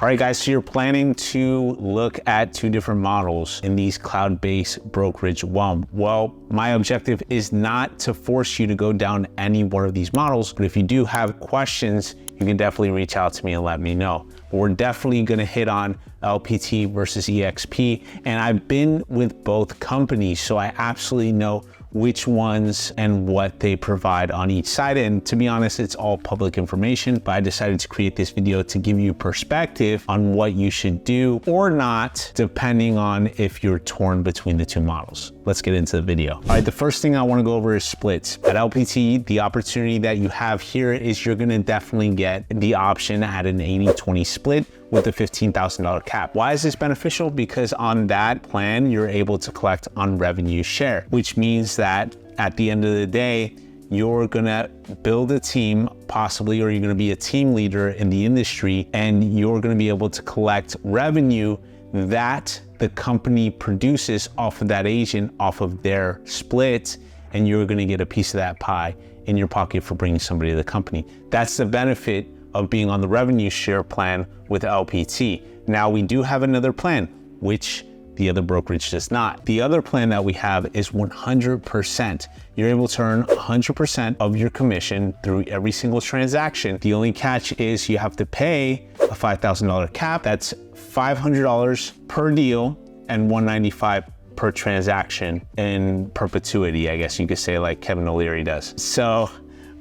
All right, guys, so you're planning to look at two different models in these cloud-based brokerage realm. Well, my objective is not to force you to go down any one of these models, but if you do have questions, you can definitely reach out to me and let me know. But we're definitely gonna hit on LPT versus EXP, and I've been with both companies, so I absolutely know which ones and what they provide on each side. And to be honest, it's all public information, but I decided to create this video to give you perspective on what you should do or not, depending on if you're torn between the two models. Let's get into the video. All right, the first thing I wanna go over is splits. At LPT, the opportunity that you have here is you're gonna definitely get the option at an 80-20 split with a $15,000 cap. Why is this beneficial? Because on that plan, you're able to collect on revenue share, which means that at the end of the day, you're gonna build a team possibly, or you're gonna be a team leader in the industry, and you're gonna be able to collect revenue that the company produces off of that agent, off of their split, and you're gonna get a piece of that pie in your pocket for bringing somebody to the company. That's the benefit of being on the revenue share plan with LPT. Now, we do have another plan, which the other brokerage does not. The other plan that we have is 100%. You're able to earn 100% of your commission through every single transaction. The only catch is you have to pay a $5,000 cap. That's $500 per deal and $195 per transaction in perpetuity, I guess you could say, like Kevin O'Leary does. So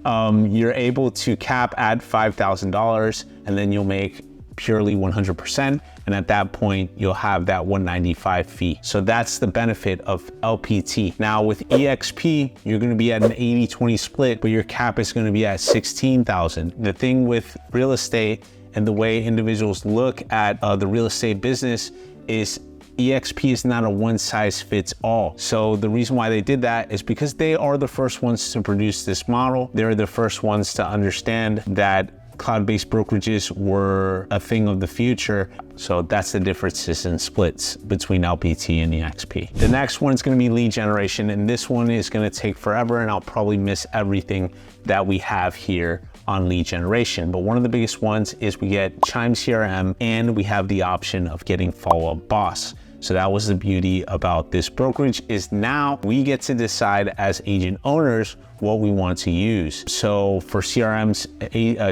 you're able to cap at $5,000, and then you'll make purely 100%. And at that point, you'll have that $195 fee. So that's the benefit of LPT. Now with EXP, you're gonna be at an 80-20 split, but your cap is gonna be at $16,000. The thing with real estate and the way individuals look at the real estate business is EXP is not a one size fits all. So the reason why they did that is because they are the first ones to produce this model. They're the first ones to understand that cloud-based brokerages were a thing of the future. So that's the differences in splits between LPT and EXP. The next one is gonna be lead generation, and this one is gonna take forever, and I'll probably miss everything that we have here on lead generation. But one of the biggest ones is we get Chime CRM, and we have the option of getting Follow Up Boss. So that was the beauty about this brokerage, is now we get to decide as agent owners what we want to use. So for CRMs,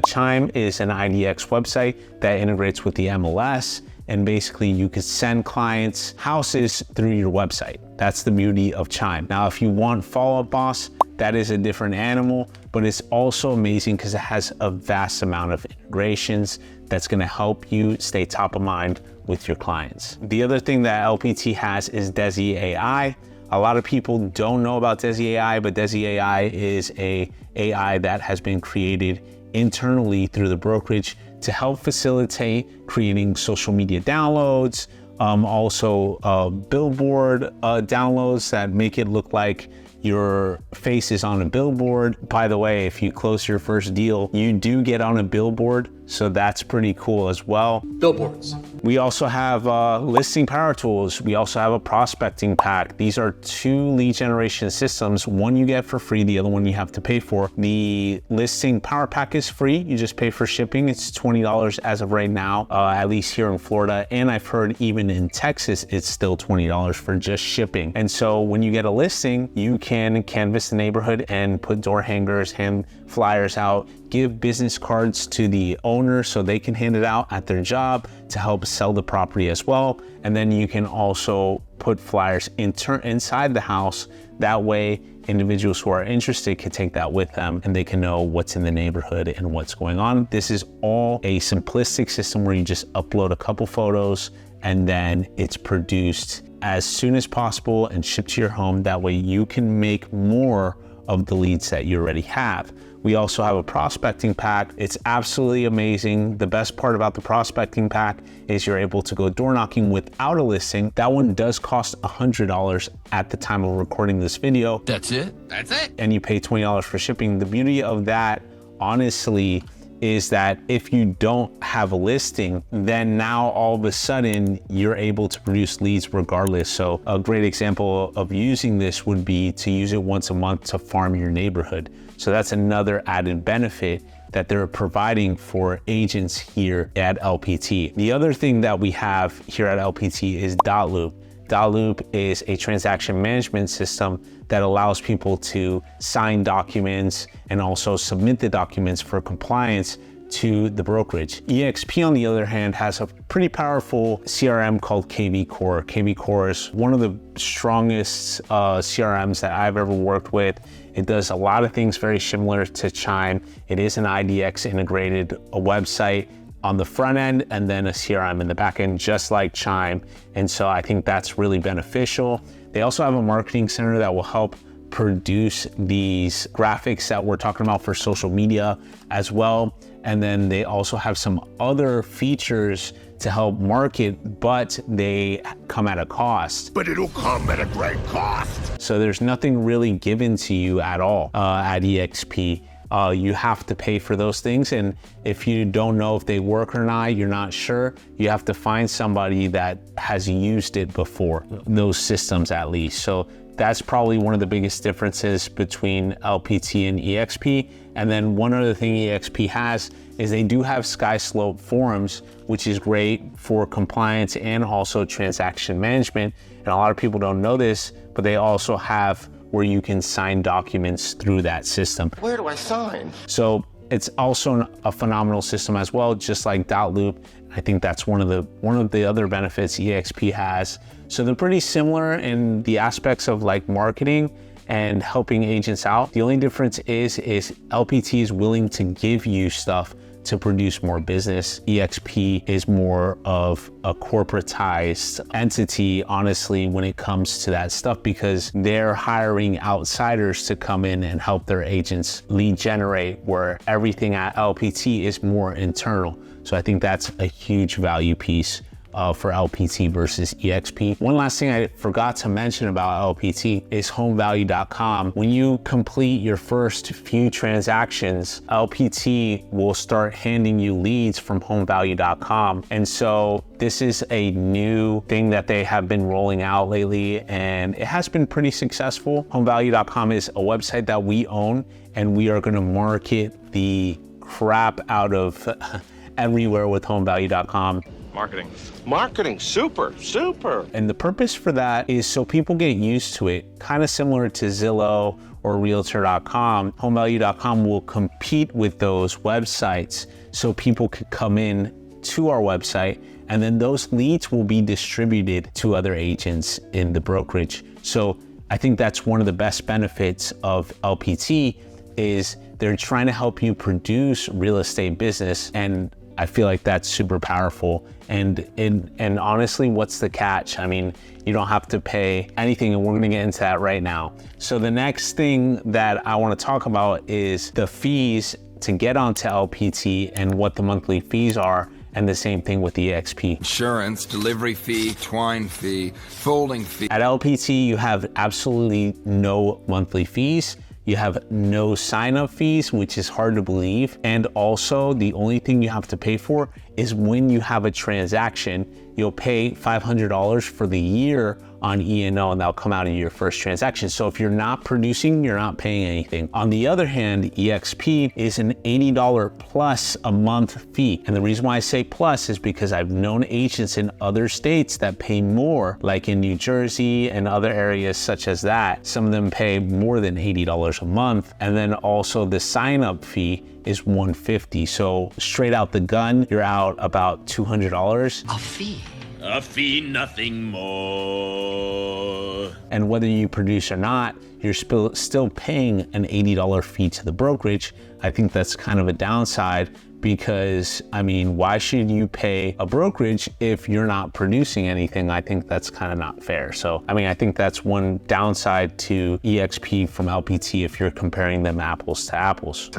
Chime is an IDX website that integrates with the MLS, and basically you could send clients houses through your website. That's the beauty of Chime. Now, if you want Follow Up Boss, that is a different animal, but it's also amazing because it has a vast amount of integrations that's gonna help you stay top of mind with your clients. The other thing that LPT has is Desi AI. A lot of people don't know about Desi AI, but Desi AI is a AI that has been created internally through the brokerage to help facilitate creating social media downloads, also billboard downloads that make it look like your face is on a billboard. By the way, if you close your first deal, you do get on a billboard, so that's pretty cool as well. Billboards. We also have listing power tools. We also have a prospecting pack. These are two lead generation systems. One you get for free, the other one you have to pay for. The listing power pack is free. You just pay for shipping. It's $20 as of right now, at least here in Florida. And I've heard even in Texas, it's still $20 for just shipping. And so when you get a listing, you can canvas the neighborhood and put door hangers, hand flyers out, give business cards to the owner so they can hand it out at their job to help sell the property as well. And then you can also put flyers inside the house. That way, individuals who are interested can take that with them, and they can know what's in the neighborhood and what's going on. This is all a simplistic system where you just upload a couple photos and then it's produced as soon as possible and shipped to your home. That way you can make more of the leads that you already have. We also have a prospecting pack. It's absolutely amazing. The best part about the prospecting pack is you're able to go door knocking without a listing. That one does cost $100 at the time of recording this video. That's it? That's it? And you pay $20 for shipping. The beauty of that, honestly, is that if you don't have a listing, then now all of a sudden you're able to produce leads regardless. So a great example of using this would be to use it once a month to farm your neighborhood. So that's another added benefit that they're providing for agents here at LPT. The other thing that we have here at LPT is Dotloop. Dotloop is a transaction management system that allows people to sign documents and also submit the documents for compliance to the brokerage. EXP, on the other hand, has a pretty powerful CRM called KV Core. KV Core is one of the strongest CRMs that I've ever worked with. It does a lot of things very similar to Chime. It is an IDX integrated website on the front end and then a CRM in the back end, just like Chime. And so I think that's really beneficial. They also have a marketing center that will help produce these graphics that we're talking about for social media as well. And then they also have some other features to help market, but they come at a cost. But it'll come at a great cost. So there's nothing really given to you at all at EXP. You have to pay for those things. And if you don't know if they work or not, you're not sure, you have to find somebody that has used it before, those systems at least. So that's probably one of the biggest differences between LPT and EXP. And then one other thing EXP has is they do have SkySlope forums, which is great for compliance and also transaction management. And a lot of people don't know this, but they also have where you can sign documents through that system. Where do I sign? So it's also a phenomenal system as well, just like Dotloop. I think that's one of the other benefits EXP has. So they're pretty similar in the aspects of like marketing and helping agents out. The only difference is LPT is willing to give you stuff to produce more business. EXP is more of a corporatized entity, honestly, when it comes to that stuff, because they're hiring outsiders to come in and help their agents lead generate, where everything at LPT is more internal. So I think that's a huge value piece for LPT versus EXP. One last thing I forgot to mention about LPT is homevalue.com. When you complete your first few transactions, LPT will start handing you leads from homevalue.com. And so this is a new thing that they have been rolling out lately, and it has been pretty successful. Homevalue.com is a website that we own, and we are gonna market the crap out of everywhere with homevalue.com. Marketing, super. And the purpose for that is so people get used to it, kind of similar to Zillow or Realtor.com. Homevalue.com will compete with those websites so people could come in to our website, and then those leads will be distributed to other agents in the brokerage. So I think that's one of the best benefits of LPT is they're trying to help you produce real estate business, and I feel like that's super powerful. And honestly, what's the catch? I mean, you don't have to pay anything, and we're gonna get into that right now. So the next thing that I wanna talk about is the fees to get onto LPT and what the monthly fees are, and the same thing with EXP. Insurance, delivery fee, twine fee, folding fee. At LPT, you have absolutely no monthly fees. You have no sign-up fees, which is hard to believe. And also, the only thing you have to pay for is when you have a transaction, you'll pay $500 for the year on E&O, and that'll come out of your first transaction. So if you're not producing, you're not paying anything. On the other hand, EXP is an $80 plus a month fee. And the reason why I say plus is because I've known agents in other states that pay more, like in New Jersey and other areas such as that. Some of them pay more than $80 a month. And then also the sign-up fee is $150. So straight out the gun, you're out about $200. A fee, nothing more. And whether you produce or not, you're still paying an $80 fee to the brokerage. I think that's kind of a downside because, I mean, why should you pay a brokerage if you're not producing anything? I think that's kind of not fair. So, I mean, I think that's one downside to EXP from LPT if you're comparing them apples to apples.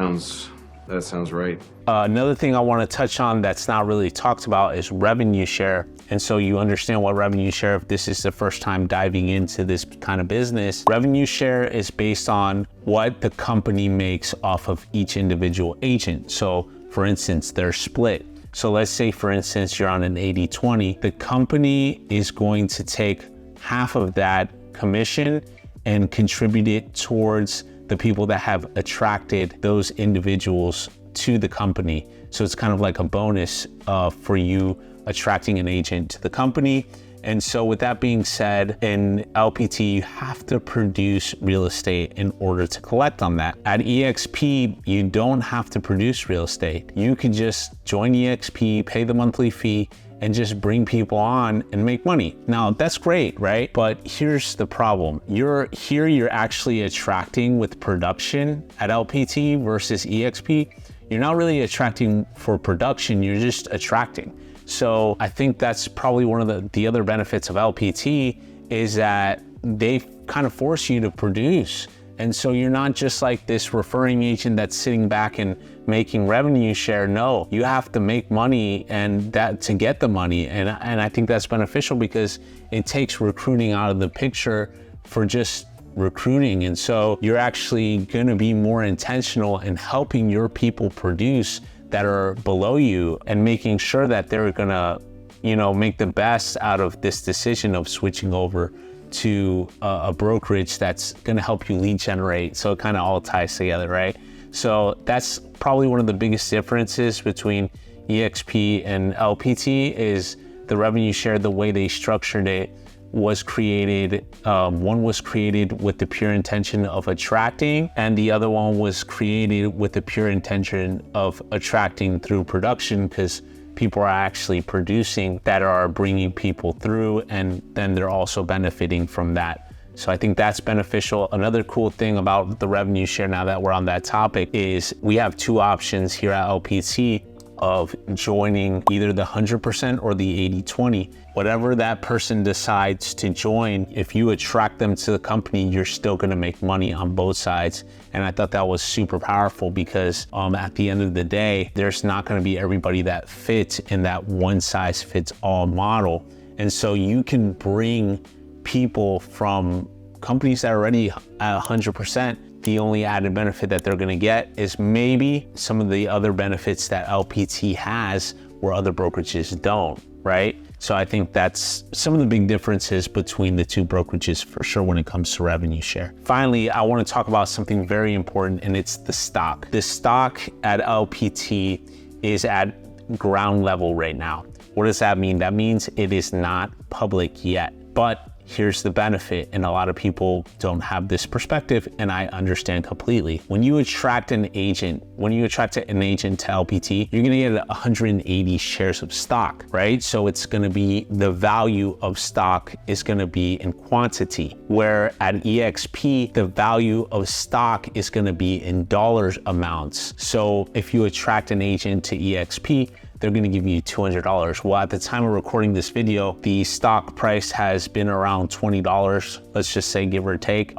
That sounds right. Another thing I want to touch on that's not really talked about is revenue share. And so you understand what revenue share, if this is the first time diving into this kind of business. Revenue share is based on what the company makes off of each individual agent. So for instance, they're split. So let's say, for instance, you're on an 80-20. The company is going to take half of that commission and contribute it towards the people that have attracted those individuals to the company. So it's kind of like a bonus for you attracting an agent to the company. And so with that being said, in LPT, you have to produce real estate in order to collect on that. At EXP, you don't have to produce real estate. You can just join EXP, pay the monthly fee, and just bring people on and make money. Now, that's great, right? But here's the problem. You're actually attracting with production at LPT versus EXP. You're not really attracting for production, you're just attracting. So I think that's probably one of the other benefits of LPT is that they kind of force you to produce. And so you're not just like this referring agent that's sitting back and making revenue share. No, you have to make money and that to get the money. And I think that's beneficial because it takes recruiting out of the picture for just recruiting. And so you're actually going to be more intentional in helping your people produce that are below you and making sure that they're gonna, make the best out of this decision of switching over to a brokerage that's gonna help you lead generate. So it kind of all ties together, right? So that's probably one of the biggest differences between EXP and LPT is the revenue share, the way they structured it was created. One was created with the pure intention of attracting, and the other one was created with the pure intention of attracting through production, because people are actually producing that are bringing people through, and then they're also benefiting from that. So I think that's beneficial. Another cool thing about the revenue share, now that we're on that topic, is we have two options here at LPT of joining either the 100% or the 80-20. Whatever that person decides to join, if you attract them to the company, you're still gonna make money on both sides. And I thought that was super powerful because at the end of the day, there's not gonna be everybody that fits in that one size fits all model. And so you can bring people from companies that are already at 100%. The only added benefit that they're gonna get is maybe some of the other benefits that LPT has where other brokerages don't, right? So I think that's some of the big differences between the two brokerages for sure when it comes to revenue share. Finally, I wanna talk about something very important, and it's the stock. The stock at LPT is at ground level right now. What does that mean? That means it is not public yet, but here's the benefit, and a lot of people don't have this perspective, and I understand completely. When you attract an agent to LPT, you're gonna get 180 shares of stock, right? So it's gonna be, the value of stock is gonna be in quantity, where at EXP, the value of stock is gonna be in dollars amounts. So if you attract an agent to EXP, they're gonna give you $200. Well, at the time of recording this video, the stock price has been around $20, let's just say, give or take.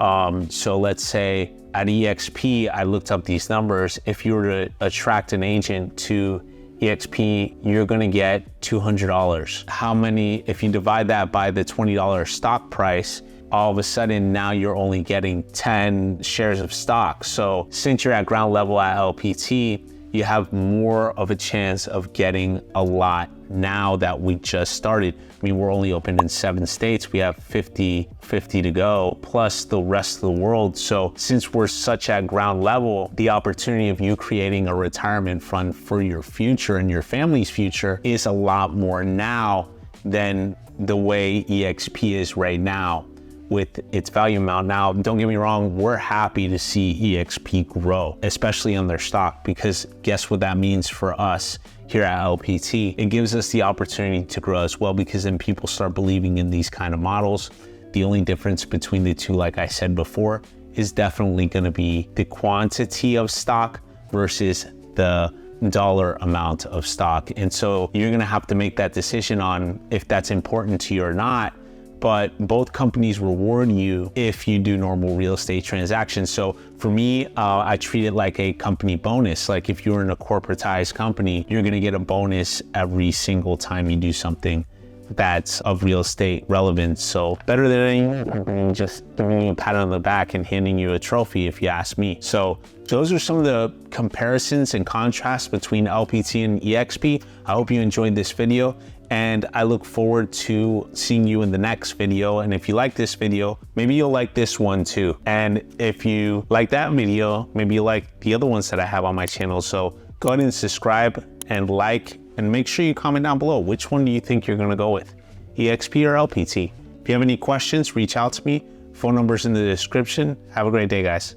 So let's say at EXP, I looked up these numbers. If you were to attract an agent to EXP, you're gonna get $200. How many, if you divide that by the $20 stock price, all of a sudden now you're only getting 10 shares of stock. So since you're at ground level at LPT, you have more of a chance of getting a lot now that we just started. I mean, we're only open in 7 states. We have 50 to go, plus the rest of the world. So since we're such at ground level, the opportunity of you creating a retirement fund for your future and your family's future is a lot more now than the way EXP is right now with its value amount. Now, don't get me wrong, we're happy to see EXP grow, especially on their stock, because guess what that means for us here at LPT? It gives us the opportunity to grow as well, because then people start believing in these kind of models. The only difference between the two, like I said before, is definitely gonna be the quantity of stock versus the dollar amount of stock. And so you're gonna have to make that decision on if that's important to you or not. But both companies reward you if you do normal real estate transactions. So for me, I treat it like a company bonus. Like if you're in a corporatized company, you're gonna get a bonus every single time you do something that's of real estate relevance. So better than any company just giving you a pat on the back and handing you a trophy, if you ask me. So those are some of the comparisons and contrasts between LPT and EXP. I hope you enjoyed this video, and I look forward to seeing you in the next video. And if you like this video, maybe you'll like this one too. And if you like that video, maybe you like the other ones that I have on my channel. So go ahead and subscribe and like, and make sure you comment down below. Which one do you think you're gonna go with? EXP or LPT? If you have any questions, reach out to me. Phone number's in the description. Have a great day, guys.